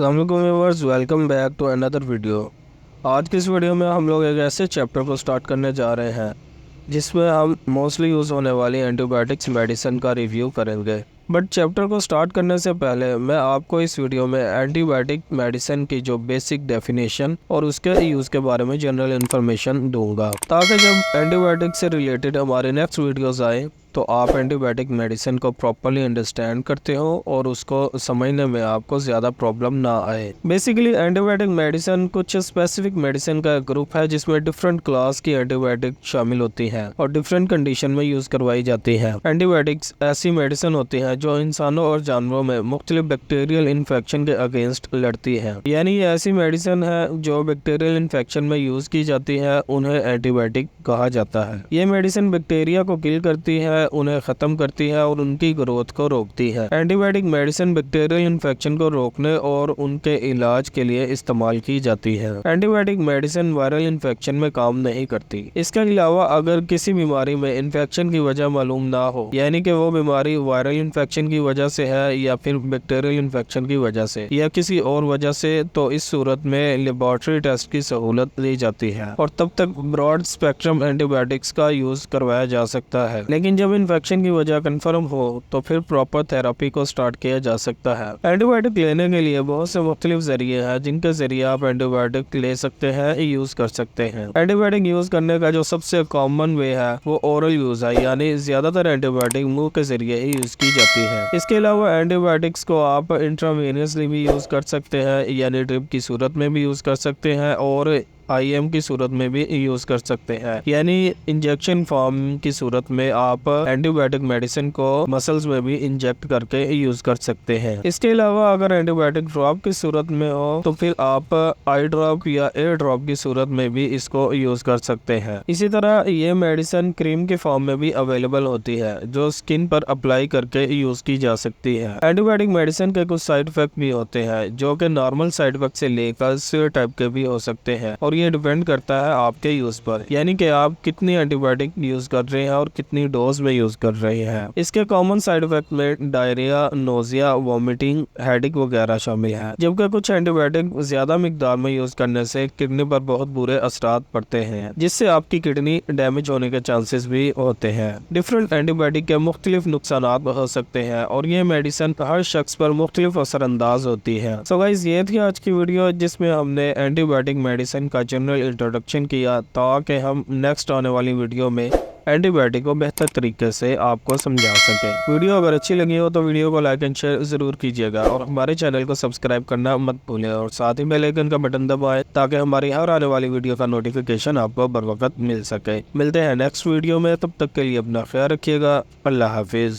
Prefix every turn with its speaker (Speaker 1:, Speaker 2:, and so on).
Speaker 1: अस्सलाम वालेकुम viewers, welcome back to another video. आज की इस वीडियो में हम लोग एक ऐसे चैप्टर को स्टार्ट करने जा रहे हैं जिसमें हम मोस्टली यूज़ होने वाली एंटीबायोटिक्स मेडिसिन का रिव्यू करेंगे। बट चैप्टर को स्टार्ट करने से पहले मैं आपको इस वीडियो में एंटीबायोटिक मेडिसिन की जो बेसिक डेफिनेशन और उसके यूज़ के बारे में जनरल इन्फॉर्मेशन दूंगा, ताकि जब एंटीबायोटिक से रिलेटेड हमारे नेक्स्ट वीडियोस आए तो आप एंटीबायोटिक मेडिसिन को प्रॉपरली अंडरस्टैंड करते हो और उसको समझने में आपको ज़्यादा प्रॉब्लम ना आए। बेसिकली एंटीबायोटिक मेडिसिन कुछ स्पेसिफिक मेडिसिन का ग्रुप है जिसमें डिफरेंट क्लास की एंटीबायोटिक शामिल होती हैं और डिफरेंट कंडीशन में यूज़ करवाई जाती हैं। एंटीबायोटिक्स ऐसी मेडिसिन होती हैं जो इंसानों और जानवरों में मुख्तलिफ बैक्टीरियल इन्फेक्शन के अगेंस्ट लड़ती है, यानी ये ऐसी मेडिसिन है जो बैक्टीरियल इन्फेक्शन में यूज़ की जाती है, उन्हें एंटीबायोटिक कहा जाता है। ये मेडिसिन बैक्टीरिया को किल करती है, उन्हें खत्म करती है और उनकी ग्रोथ को रोकती है। एंटीबायोटिक मेडिसिन बैक्टीरियल इन्फेक्शन को रोकने और उनके इलाज के लिए इस्तेमाल की जाती है। एंटीबायोटिक मेडिसिन वायरल इन्फेक्शन में काम नहीं करती। इसके अलावा अगर किसी बीमारी में इन्फेक्शन की वजह मालूम ना हो, यानी कि वो बीमारी वायरल इन्फेक्शन की वजह से है या फिर बैक्टीरियल इन्फेक्शन की वजह से या किसी और वजह से, तो इस सूरत में लेबोरेटरी टेस्ट की सहूलत दी जाती है और तब तक ब्रॉड स्पेक्ट्रम एंटीबायोटिक्स का यूज करवाया जा सकता है। लेकिन जब इन्फेक्शन की वजह कंफर्म हो तो फिर प्रॉपर थेरेपी को स्टार्ट किया जा सकता है। एंटीबायोटिक लेने के लिए बहुत से मुख्तलिफ जरिए हैं जिनके जरिए आप एंटीबायोटिक ले सकते हैं, यूज कर सकते हैं। एंटीबायोटिक यूज करने का जो सबसे कॉमन वे है वो ओरल यूज है, यानी ज्यादातर एंटीबायोटिक मुंह के जरिए ही यूज की जाती है। इसके अलावा एंटीबायोटिक्स को आप इंट्रावेनियसली भी यूज कर सकते हैं, यानी ड्रिप की सूरत में भी यूज कर सकते हैं और IM की सूरत में भी यूज कर सकते हैं, यानी इंजेक्शन फॉर्म की सूरत में आप एंटीबायोटिक मेडिसिन को मसल्स में भी इंजेक्ट करके यूज कर सकते हैं। इसके अलावा अगर एंटीबायोटिक ड्रॉप की सूरत में हो तो फिर आप आई ड्रॉप या एयर ड्रॉप की सूरत में भी इसको यूज कर सकते हैं। इसी तरह ये मेडिसिन क्रीम के फॉर्म में भी अवेलेबल होती है जो स्किन पर अप्लाई करके यूज की जा सकती है। एंटीबायोटिक मेडिसिन के कुछ साइड इफेक्ट भी होते हैं जो कि नॉर्मल साइड इफेक्ट से लेकर सीवियर टाइप के भी हो सकते हैं और ये डिपेंड करता है आपके यूज पर, यानी कि आप कितनी एंटीबायोटिक यूज कर रहे हैं और कितनी डोज में यूज कर रहे हैं। इसके कॉमन साइड इफेक्ट में डायरिया, नोजिया, वॉमिटिंग, हेडेक वगैरह शामिल है। जबकि कुछ एंटीबायोटिक ज्यादा मिकदार में यूज करने से किडनी पर बहुत बुरे असरात पड़ते हैं, जिससे आपकी किडनी डैमेज होने के चांसेस भी होते हैं। डिफरेंट एंटीबायोटिक के मुख्तलिफ नुकसान हो सकते हैं और ये मेडिसिन हर शख्स पर मुख्तलिफ असरअंदाज होती है। सो गाइस, ये थी आज की वीडियो जिसमें हमने एंटीबायोटिक मेडिसिन का जनरल इंट्रोडक्शन किया ताकि हम नेक्स्ट आने वाली वीडियो में एंटीबायोटिक को बेहतर तरीके से आपको समझा सकें। वीडियो अगर अच्छी लगी हो तो वीडियो को लाइक एंड शेयर जरूर कीजिएगा और हमारे चैनल को सब्सक्राइब करना मत भूलें और साथ ही बेल आइकन का बटन दबाएं ताकि हमारी हर आने वाली वीडियो का नोटिफिकेशन आपको बर वक्त मिल सके। मिलते हैं नेक्स्ट वीडियो में, तब तक के लिए अपना ख्याल रखिएगा। अल्लाह हाफिज।